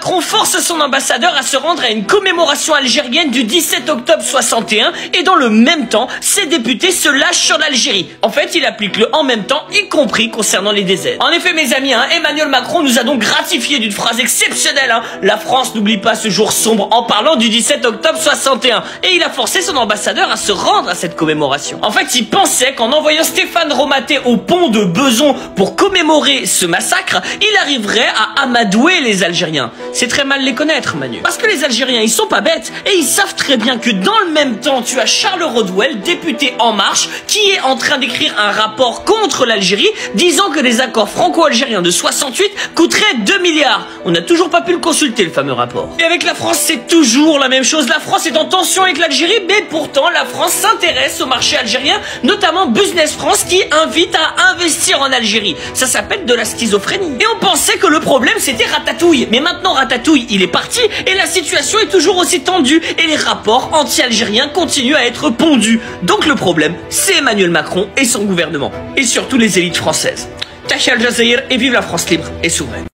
Macron force son ambassadeur à se rendre à une commémoration algérienne du 17 octobre 61 et dans le même temps, ses députés se lâchent sur l'Algérie. En fait, il applique le en même temps, y compris concernant les DZ. En effet, mes amis, Emmanuel Macron nous a donc gratifié d'une phrase exceptionnelle. La France n'oublie pas ce jour sombre en parlant du 17 octobre 61. Et il a forcé son ambassadeur à se rendre à cette commémoration. En fait, il pensait qu'en envoyant Stéphane Romaté au pont de Bezons pour commémorer ce massacre, il arriverait à amadouer les Algériens. C'est très mal les connaître, Manu. Parce que les Algériens, ils sont pas bêtes et ils savent très bien que dans le même temps, tu as Charles Rodwell, député En Marche, qui est en train d'écrire un rapport contre l'Algérie, disant que les accords franco-algériens de 68 coûteraient 2 milliards. On n'a toujours pas pu le consulter, le fameux rapport. Et avec la France, c'est toujours la même chose. La France est en tension avec l'Algérie, mais pourtant, la France s'intéresse au marché algérien, notamment Business France, qui invite à investir en Algérie. Ça s'appelle de la schizophrénie. Et on pensait que le problème, c'était Ratatouille. Mais maintenant, Ratatouille, il est parti, et la situation est toujours aussi tendue, et les rapports anti-algériens continuent à être pondus. Donc le problème, c'est Emmanuel Macron et son gouvernement. Et surtout les élites françaises. Tahia Al Jazeera et vive la France libre et souveraine.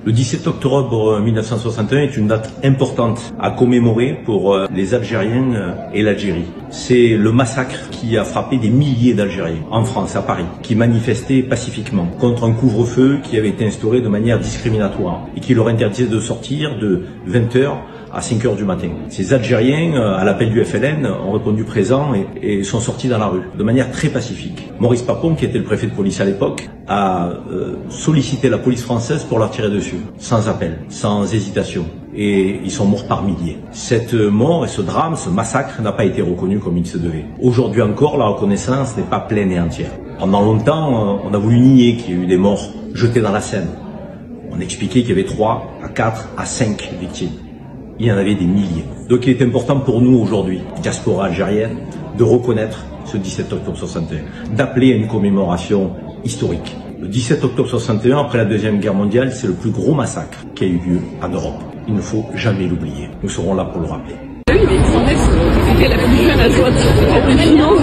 Le 17 octobre 1961 est une date importante à commémorer pour les Algériens et l'Algérie. C'est le massacre qui a frappé des milliers d'Algériens en France, à Paris, qui manifestaient pacifiquement contre un couvre-feu qui avait été instauré de manière discriminatoire et qui leur interdisait de sortir de 20h à 5h du matin. Ces Algériens, à l'appel du FLN, ont répondu présent et sont sortis dans la rue, de manière très pacifique. Maurice Papon, qui était le préfet de police à l'époque, a sollicité la police française pour leur tirer dessus, sans appel, sans hésitation. Et ils sont morts par milliers. Cette mort et ce drame, ce massacre n'a pas été reconnu comme il se devait. Aujourd'hui encore, la reconnaissance n'est pas pleine et entière. Pendant longtemps, on a voulu nier qu'il y a eu des morts jetés dans la Seine. On expliquait qu'il y avait 3 à 4 à 5 victimes. Il y en avait des milliers. Donc il est important pour nous aujourd'hui, diaspora algérienne, de reconnaître ce 17 octobre 61, d'appeler à une commémoration historique. Le 17 octobre 61, après la Deuxième Guerre mondiale, c'est le plus gros massacre qui a eu lieu en Europe. Il ne faut jamais l'oublier. Nous serons là pour le rappeler. Oui, mais c'était la plus jeune adjointe à la finance.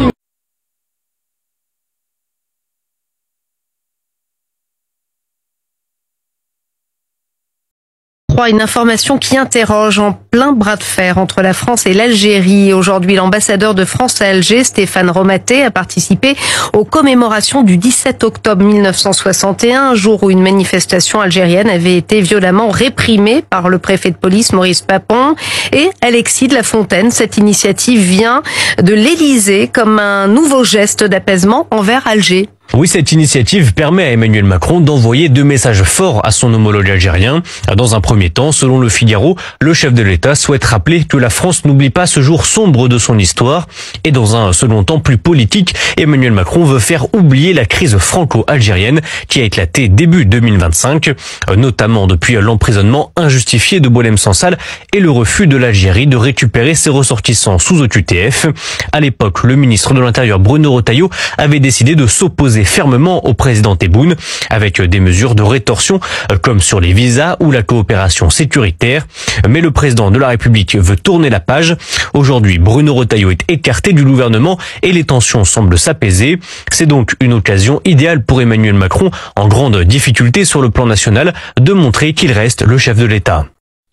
Une information qui interroge en plein bras de fer entre la France et l'Algérie. Aujourd'hui, l'ambassadeur de France à Alger, Stéphane Romaté, a participé aux commémorations du 17 octobre 1961, jour où une manifestation algérienne avait été violemment réprimée par le préfet de police Maurice Papon et Alexis de la Fontaine. Cette initiative vient de l'Élysée comme un nouveau geste d'apaisement envers Alger. Oui, cette initiative permet à Emmanuel Macron d'envoyer 2 messages forts à son homologue algérien. Dans un premier temps, selon le Figaro, le chef de l'État souhaite rappeler que la France n'oublie pas ce jour sombre de son histoire. Et dans un second temps plus politique, Emmanuel Macron veut faire oublier la crise franco-algérienne qui a éclaté début 2025, notamment depuis l'emprisonnement injustifié de Boualem Sansal et le refus de l'Algérie de récupérer ses ressortissants sous OQTF. À l'époque, le ministre de l'Intérieur Bruno Retailleau avait décidé de s'opposer fermement au président Tebboune avec des mesures de rétorsion comme sur les visas ou la coopération sécuritaire. Mais le président de la République veut tourner la page. Aujourd'hui, Bruno Retailleau est écarté du gouvernement et les tensions semblent s'apaiser. C'est donc une occasion idéale pour Emmanuel Macron, en grande difficulté sur le plan national, de montrer qu'il reste le chef de l'État.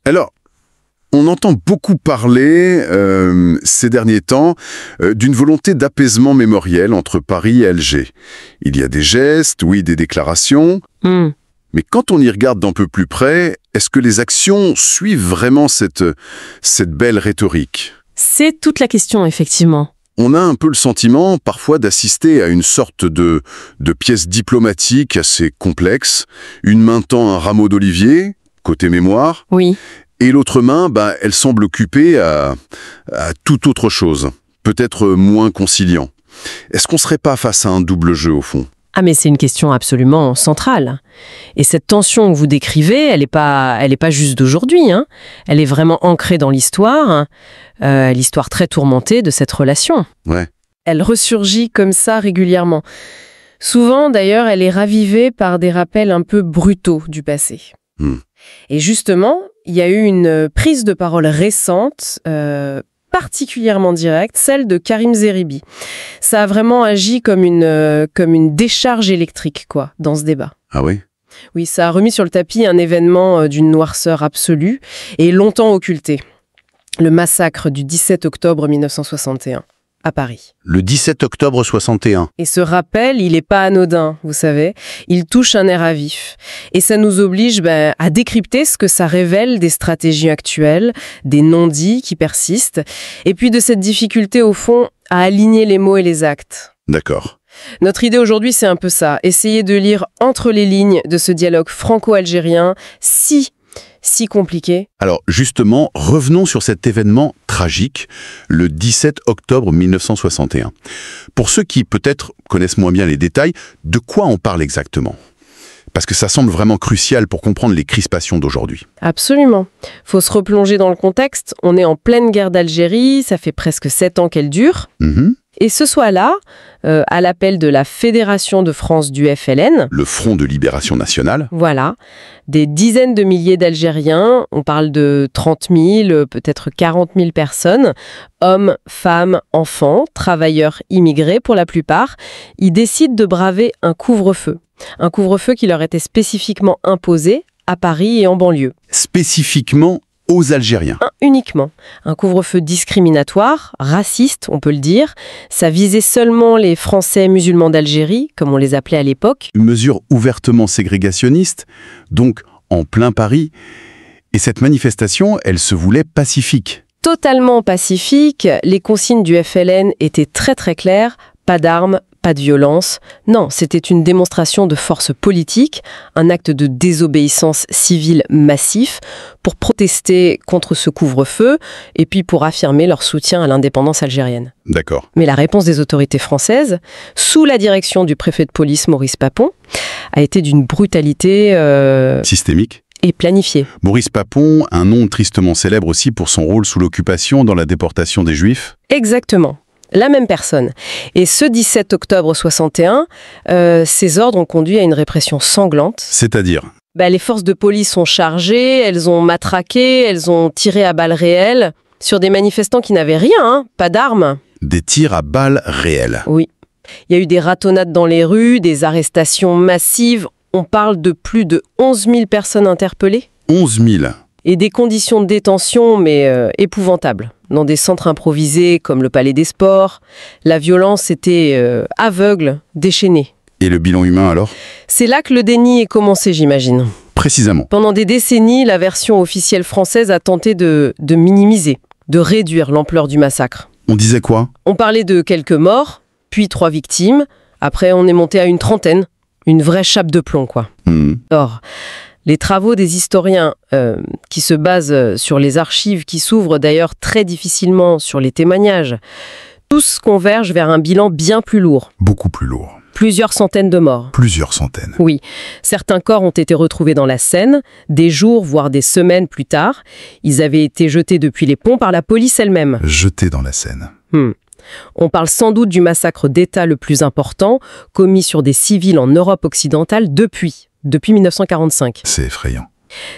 Alors, on entend beaucoup parler ces derniers temps d'une volonté d'apaisement mémoriel entre Paris et Alger. Il y a des gestes, oui, des déclarations, mais quand on y regarde d'un peu plus près, est-ce que les actions suivent vraiment cette belle rhétorique ? C'est toute la question, effectivement. On a un peu le sentiment, parfois, d'assister à une sorte de pièce diplomatique assez complexe. Une main tend un rameau d'olivier, côté mémoire. Oui. Et l'autre main, elle semble occupée à toute autre chose, peut-être moins conciliant. Est-ce qu'on ne serait pas face à un double jeu, au fond ? Ah, mais c'est une question absolument centrale. Et cette tension que vous décrivez, elle est pas juste d'aujourd'hui, hein. Elle est vraiment ancrée dans l'histoire, l'histoire très tourmentée de cette relation. Ouais. Elle ressurgit comme ça régulièrement. Souvent, d'ailleurs, elle est ravivée par des rappels un peu brutaux du passé. Et justement, il y a eu une prise de parole récente, particulièrement directe, celle de Karim Zeribi. Ça a vraiment agi comme une décharge électrique, quoi, dans ce débat. Ah oui ? Oui, ça a remis sur le tapis un événement d'une noirceur absolue et longtemps occulté. Le massacre du 17 octobre 1961. À Paris. Le 17 octobre 61. Et ce rappel, il n'est pas anodin, vous savez. Il touche un nerf à vif. Et ça nous oblige à décrypter ce que ça révèle des stratégies actuelles, des non-dits qui persistent, et puis de cette difficulté, au fond, à aligner les mots et les actes. D'accord. Notre idée aujourd'hui, c'est un peu ça. Essayer de lire entre les lignes de ce dialogue franco-algérien si compliqué. Alors justement, revenons sur cet événement tragique, le 17 octobre 1961. Pour ceux qui peut-être connaissent moins bien les détails, de quoi on parle exactement ? Parce que ça semble vraiment crucial pour comprendre les crispations d'aujourd'hui. Absolument. Faut se replonger dans le contexte. On est en pleine guerre d'Algérie, ça fait presque 7 ans qu'elle dure. Et ce soir-là, à l'appel de la Fédération de France du FLN... Le Front de Libération Nationale. Voilà. Des dizaines de milliers d'Algériens, on parle de 30 000, peut-être 40 000 personnes, hommes, femmes, enfants, travailleurs immigrés pour la plupart, ils décident de braver un couvre-feu. Un couvre-feu qui leur était spécifiquement imposé à Paris et en banlieue. Spécifiquement aux Algériens. Uniquement. Un couvre-feu discriminatoire, raciste, on peut le dire. Ça visait seulement les Français musulmans d'Algérie, comme on les appelait à l'époque. Une mesure ouvertement ségrégationniste, donc en plein Paris. Et cette manifestation, elle se voulait pacifique. Totalement pacifique. Les consignes du FLN étaient très très claires. Pas d'armes, pas de violence. Non, c'était une démonstration de force politique, un acte de désobéissance civile massif pour protester contre ce couvre-feu et puis pour affirmer leur soutien à l'indépendance algérienne. D'accord. Mais la réponse des autorités françaises, sous la direction du préfet de police Maurice Papon, a été d'une brutalité... systémique et planifiée. Maurice Papon, un nom tristement célèbre aussi pour son rôle sous l'occupation dans la déportation des Juifs. Exactement. La même personne. Et ce 17 octobre 61, ces ordres ont conduit à une répression sanglante. C'est-à-dire ? Les forces de police sont chargées, elles ont matraqué, elles ont tiré à balles réelles sur des manifestants qui n'avaient rien, pas d'armes. Des tirs à balles réelles. Oui. Il y a eu des ratonnades dans les rues, des arrestations massives. On parle de plus de 11 000 personnes interpellées. 11 000 ? Et des conditions de détention, mais épouvantables. Dans des centres improvisés comme le Palais des Sports, la violence était aveugle, déchaînée. Et le bilan humain alors ? C'est là que le déni est commencé, j'imagine. Précisément. Pendant des décennies, la version officielle française a tenté de minimiser, de réduire l'ampleur du massacre. On disait quoi ? On parlait de quelques morts, puis 3 victimes. Après, on est monté à une trentaine. Une vraie chape de plomb, quoi. Or, les travaux des historiens qui se basent sur les archives, qui s'ouvrent d'ailleurs très difficilement sur les témoignages, tous convergent vers un bilan bien plus lourd. Beaucoup plus lourd. Plusieurs centaines de morts. Plusieurs centaines. Oui. Certains corps ont été retrouvés dans la Seine, des jours, voire des semaines plus tard. Ils avaient été jetés depuis les ponts par la police elle-même. Jetés dans la Seine. On parle sans doute du massacre d'État le plus important, commis sur des civils en Europe occidentale depuis 1945. C'est effrayant.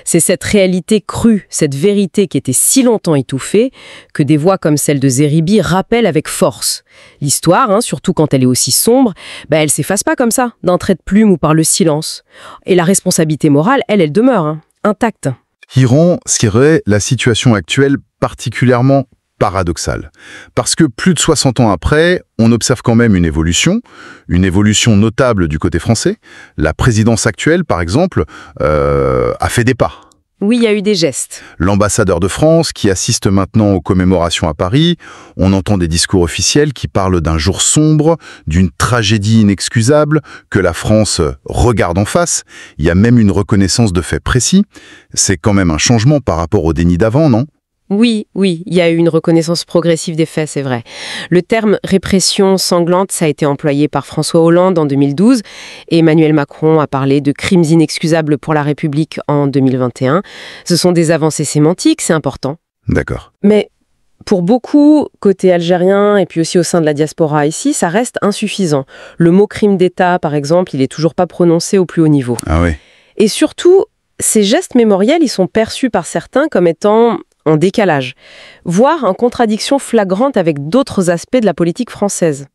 C'est cette réalité crue, cette vérité qui était si longtemps étouffée, que des voix comme celle de Zeribi rappellent avec force. L'histoire, surtout quand elle est aussi sombre, elle s'efface pas comme ça, d'un trait de plume ou par le silence. Et la responsabilité morale, elle demeure, intacte. Hiron, ce qui rend la situation actuelle particulièrement paradoxal. Parce que plus de 60 ans après, on observe quand même une évolution notable du côté français. La présidence actuelle, par exemple, a fait des pas. Oui, il y a eu des gestes. L'ambassadeur de France, qui assiste maintenant aux commémorations à Paris, on entend des discours officiels qui parlent d'un jour sombre, d'une tragédie inexcusable, que la France regarde en face. Il y a même une reconnaissance de faits précis. C'est quand même un changement par rapport au déni d'avant, non ? Oui, il y a eu une reconnaissance progressive des faits, c'est vrai. Le terme « répression sanglante » ça a été employé par François Hollande en 2012 et Emmanuel Macron a parlé de crimes inexcusables pour la République en 2021. Ce sont des avancées sémantiques, c'est important. D'accord. Mais pour beaucoup, côté algérien et puis aussi au sein de la diaspora ici, ça reste insuffisant. Le mot crime d'État, par exemple, il est toujours pas prononcé au plus haut niveau. Ah oui. Et surtout, ces gestes mémoriels, ils sont perçus par certains comme étant en décalage, voire en contradiction flagrante avec d'autres aspects de la politique française.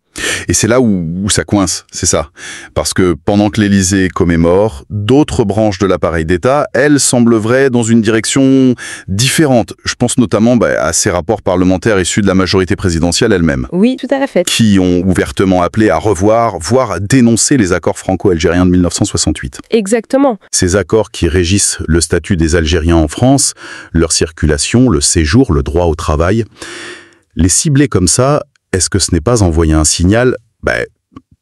Et c'est là où ça coince, c'est ça. Parce que pendant que l'Élysée commémore, d'autres branches de l'appareil d'État, elles, sembleraient dans une direction différente. Je pense notamment à ces rapports parlementaires issus de la majorité présidentielle elle-même. Oui, tout à fait. Qui ont ouvertement appelé à revoir, voire à dénoncer les accords franco-algériens de 1968. Exactement. Ces accords qui régissent le statut des Algériens en France, leur circulation, le séjour, le droit au travail. Les cibler comme ça, est-ce que ce n'est pas envoyer un signal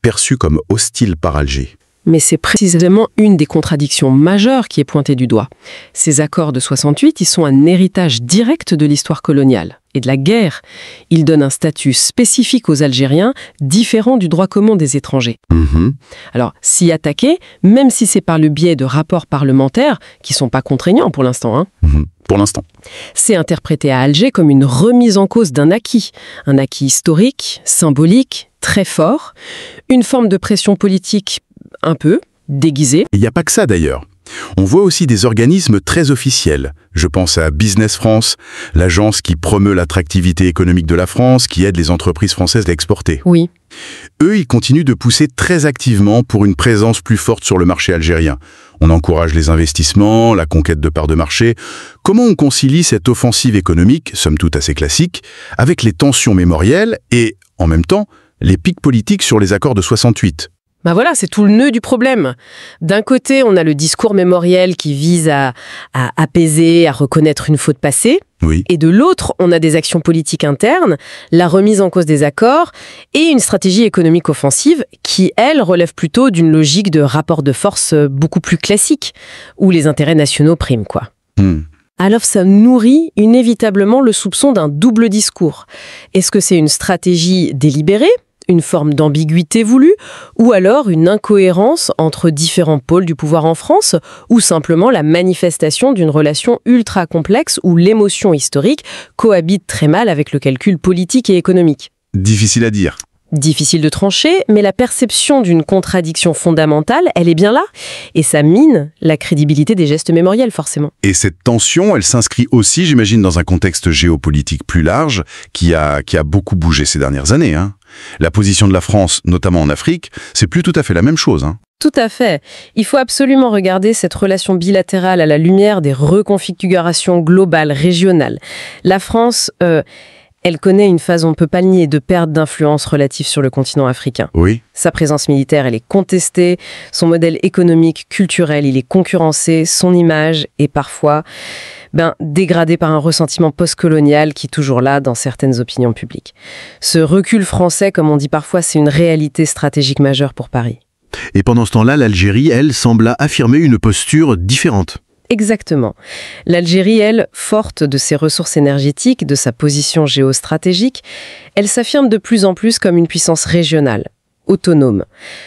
perçu comme hostile par Alger? Mais c'est précisément une des contradictions majeures qui est pointée du doigt. Ces accords de 68, ils sont un héritage direct de l'histoire coloniale et de la guerre. Ils donnent un statut spécifique aux Algériens, différent du droit commun des étrangers. Alors, s'y attaquer, même si c'est par le biais de rapports parlementaires, qui sont pas contraignants pour l'instant, Pour l'instant. c'est interprété à Alger comme une remise en cause d'un acquis. Un acquis historique, symbolique, très fort. Une forme de pression politique un peu déguisée. Il n'y a pas que ça d'ailleurs. On voit aussi des organismes très officiels. Je pense à Business France, l'agence qui promeut l'attractivité économique de la France, qui aide les entreprises françaises à exporter. Oui. Eux, ils continuent de pousser très activement pour une présence plus forte sur le marché algérien. On encourage les investissements, la conquête de parts de marché. Comment on concilie cette offensive économique, somme toute assez classique, avec les tensions mémorielles et, en même temps, les pics politiques sur les accords de 68 ? Voilà, c'est tout le nœud du problème. D'un côté, on a le discours mémoriel qui vise à apaiser, à reconnaître une faute passée. Oui. Et de l'autre, on a des actions politiques internes, la remise en cause des accords et une stratégie économique offensive qui, elle, relève plutôt d'une logique de rapport de force beaucoup plus classique, où les intérêts nationaux priment, quoi. Alors ça nourrit inévitablement le soupçon d'un double discours. Est-ce que c'est une stratégie délibérée ? Une forme d'ambiguïté voulue, ou alors une incohérence entre différents pôles du pouvoir en France, ou simplement la manifestation d'une relation ultra complexe où l'émotion historique cohabite très mal avec le calcul politique et économique. Difficile à dire. Difficile de trancher, mais la perception d'une contradiction fondamentale, elle est bien là, et ça mine la crédibilité des gestes mémoriels, forcément. Et cette tension, elle s'inscrit aussi, j'imagine, dans un contexte géopolitique plus large qui a beaucoup bougé ces dernières années. La position de la France, notamment en Afrique, c'est plus tout à fait la même chose. Tout à fait. Il faut absolument regarder cette relation bilatérale à la lumière des reconfigurations globales, régionales. La France, elle connaît une phase, on ne peut pas le nier, de perte d'influence relative sur le continent africain. Oui. Sa présence militaire, elle est contestée, son modèle économique, culturel, il est concurrencé, son image est parfois dégradée par un ressentiment postcolonial qui est toujours là dans certaines opinions publiques. Ce recul français, comme on dit parfois, c'est une réalité stratégique majeure pour Paris. Et pendant ce temps-là, l'Algérie, elle, semble affirmer une posture différente. Exactement. L'Algérie, elle, forte de ses ressources énergétiques, de sa position géostratégique, elle s'affirme de plus en plus comme une puissance régionale, autonome,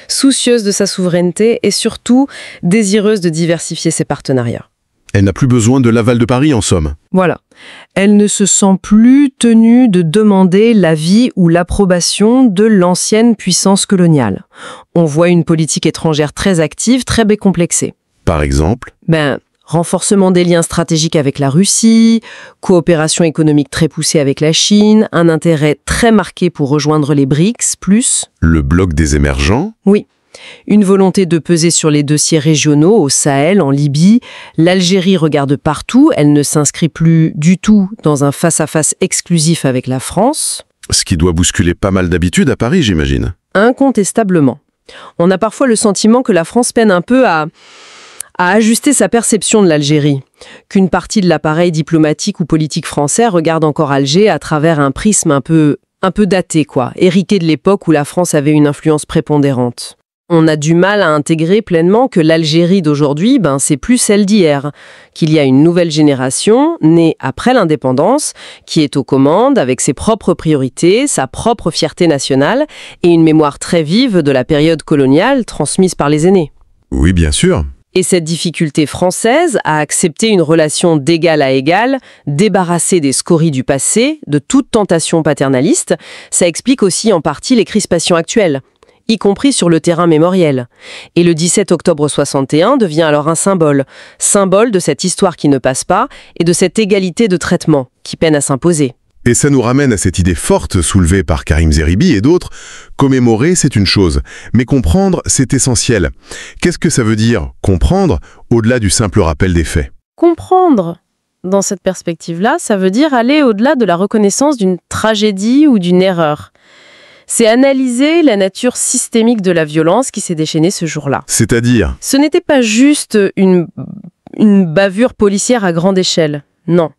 soucieuse de sa souveraineté et surtout désireuse de diversifier ses partenariats. Elle n'a plus besoin de l'aval de Paris, en somme. Voilà. Elle ne se sent plus tenue de demander l'avis ou l'approbation de l'ancienne puissance coloniale. On voit une politique étrangère très active, très décomplexée. Par exemple ? Renforcement des liens stratégiques avec la Russie, coopération économique très poussée avec la Chine, un intérêt très marqué pour rejoindre les BRICS+. Le bloc des émergents ? Oui. Une volonté de peser sur les dossiers régionaux, au Sahel, en Libye. L'Algérie regarde partout, elle ne s'inscrit plus du tout dans un face-à-face exclusif avec la France. Ce qui doit bousculer pas mal d'habitudes à Paris, j'imagine. Incontestablement. On a parfois le sentiment que la France peine un peu à ajuster sa perception de l'Algérie, qu'une partie de l'appareil diplomatique ou politique français regarde encore Alger à travers un prisme un peu daté, hérité de l'époque où la France avait une influence prépondérante. On a du mal à intégrer pleinement que l'Algérie d'aujourd'hui, c'est plus celle d'hier, qu'il y a une nouvelle génération, née après l'indépendance, qui est aux commandes avec ses propres priorités, sa propre fierté nationale et une mémoire très vive de la période coloniale transmise par les aînés. Oui, bien sûr. Et cette difficulté française à accepter une relation d'égal à égal, débarrassée des scories du passé, de toute tentation paternaliste, ça explique aussi en partie les crispations actuelles, y compris sur le terrain mémoriel. Et le 17 octobre 61 devient alors un symbole de cette histoire qui ne passe pas et de cette égalité de traitement qui peine à s'imposer. Et ça nous ramène à cette idée forte soulevée par Karim Zeribi et d'autres. Commémorer, c'est une chose, mais comprendre, c'est essentiel. Qu'est-ce que ça veut dire, comprendre, au-delà du simple rappel des faits? Comprendre, dans cette perspective-là, ça veut dire aller au-delà de la reconnaissance d'une tragédie ou d'une erreur. C'est analyser la nature systémique de la violence qui s'est déchaînée ce jour-là. C'est-à-dire? Ce n'était pas juste une bavure policière à grande échelle, non.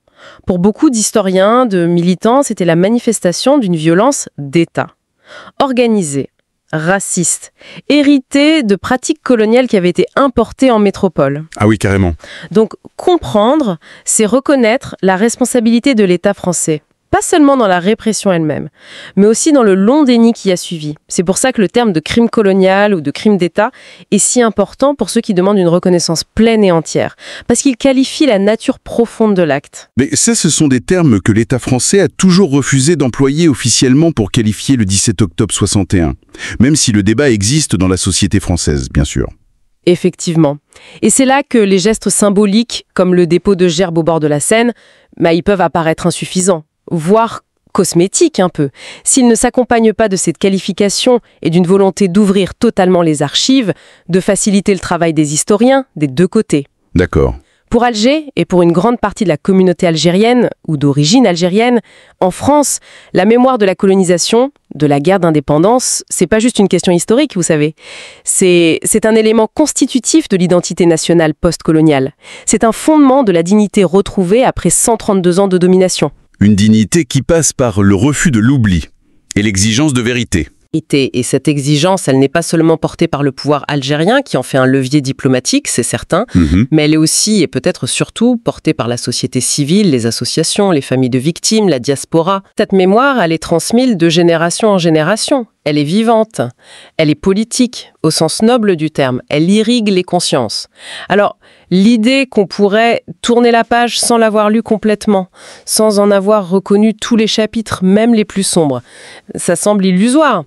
Pour beaucoup d'historiens, de militants, c'était la manifestation d'une violence d'État. Organisée, raciste, héritée de pratiques coloniales qui avaient été importées en métropole. Ah oui, carrément. Donc, comprendre, c'est reconnaître la responsabilité de l'État français. Pas seulement dans la répression elle-même, mais aussi dans le long déni qui a suivi. C'est pour ça que le terme de crime colonial ou de crime d'État est si important pour ceux qui demandent une reconnaissance pleine et entière, parce qu'il qualifie la nature profonde de l'acte. Mais ça, ce sont des termes que l'État français a toujours refusé d'employer officiellement pour qualifier le 17 octobre 61, même si le débat existe dans la société française, bien sûr. Effectivement. Et c'est là que les gestes symboliques, comme le dépôt de gerbes au bord de la Seine, ils peuvent apparaître insuffisants, voire cosmétique un peu, s'il ne s'accompagne pas de cette qualification et d'une volonté d'ouvrir totalement les archives, de faciliter le travail des historiens des deux côtés. D'accord. Pour Alger, et pour une grande partie de la communauté algérienne, ou d'origine algérienne, en France, la mémoire de la colonisation, de la guerre d'indépendance, c'est pas juste une question historique, vous savez. C'est un élément constitutif de l'identité nationale post-coloniale. C'est un fondement de la dignité retrouvée après 132 ans de domination. Une dignité qui passe par le refus de l'oubli et l'exigence de vérité. Et cette exigence, elle n'est pas seulement portée par le pouvoir algérien, qui en fait un levier diplomatique, c'est certain, mais elle est aussi, et peut-être surtout, portée par la société civile, les associations, les familles de victimes, la diaspora. Cette mémoire, elle est transmise de génération en génération. Elle est vivante, elle est politique, au sens noble du terme, elle irrigue les consciences. Alors, l'idée qu'on pourrait tourner la page sans l'avoir lu complètement, sans en avoir reconnu tous les chapitres, même les plus sombres, ça semble illusoire.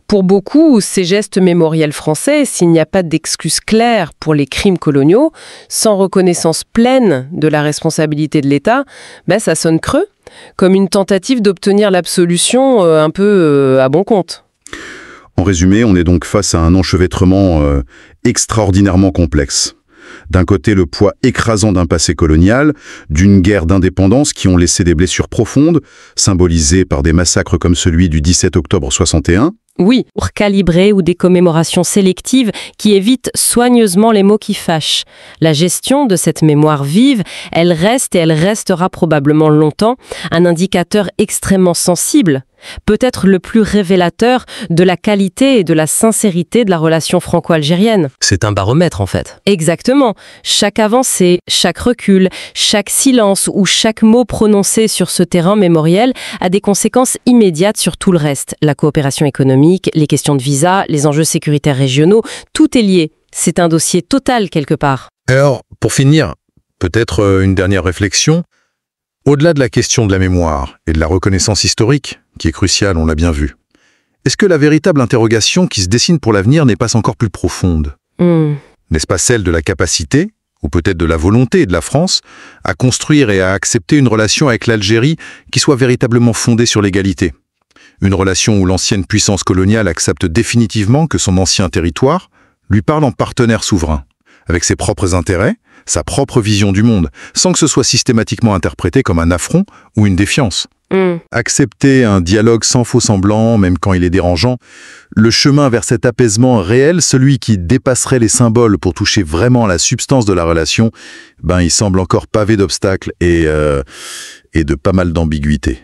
Pour beaucoup, ces gestes mémoriels français, s'il n'y a pas d'excuse claire pour les crimes coloniaux, sans reconnaissance pleine de la responsabilité de l'État, ça sonne creux, comme une tentative d'obtenir l'absolution un peu à bon compte. En résumé, on est donc face à un enchevêtrement extraordinairement complexe. D'un côté, le poids écrasant d'un passé colonial, d'une guerre d'indépendance qui ont laissé des blessures profondes, symbolisées par des massacres comme celui du 17 octobre 61. Oui, pour calibrer ou des commémorations sélectives qui évitent soigneusement les mots qui fâchent. La gestion de cette mémoire vive, elle reste et elle restera probablement longtemps un indicateur extrêmement sensible, peut-être le plus révélateur de la qualité et de la sincérité de la relation franco-algérienne. C'est un baromètre en fait. Exactement. Chaque avancée, chaque recul, chaque silence ou chaque mot prononcé sur ce terrain mémoriel a des conséquences immédiates sur tout le reste. La coopération économique, les questions de visa, les enjeux sécuritaires régionaux, tout est lié. C'est un dossier total quelque part. Alors, pour finir, peut-être une dernière réflexion. Au-delà de la question de la mémoire et de la reconnaissance historique, qui est cruciale, on l'a bien vu, est-ce que la véritable interrogation qui se dessine pour l'avenir n'est pas encore plus profonde? N'est-ce pas celle de la capacité, ou peut-être de la volonté de la France, à construire et à accepter une relation avec l'Algérie qui soit véritablement fondée sur l'égalité? Une relation où l'ancienne puissance coloniale accepte définitivement que son ancien territoire lui parle en partenaire souverain, avec ses propres intérêts, sa propre vision du monde, sans que ce soit systématiquement interprété comme un affront ou une défiance. Accepter un dialogue sans faux semblant, même quand il est dérangeant, le chemin vers cet apaisement réel, celui qui dépasserait les symboles pour toucher vraiment la substance de la relation, il semble encore pavé d'obstacles et de pas mal d'ambiguïté.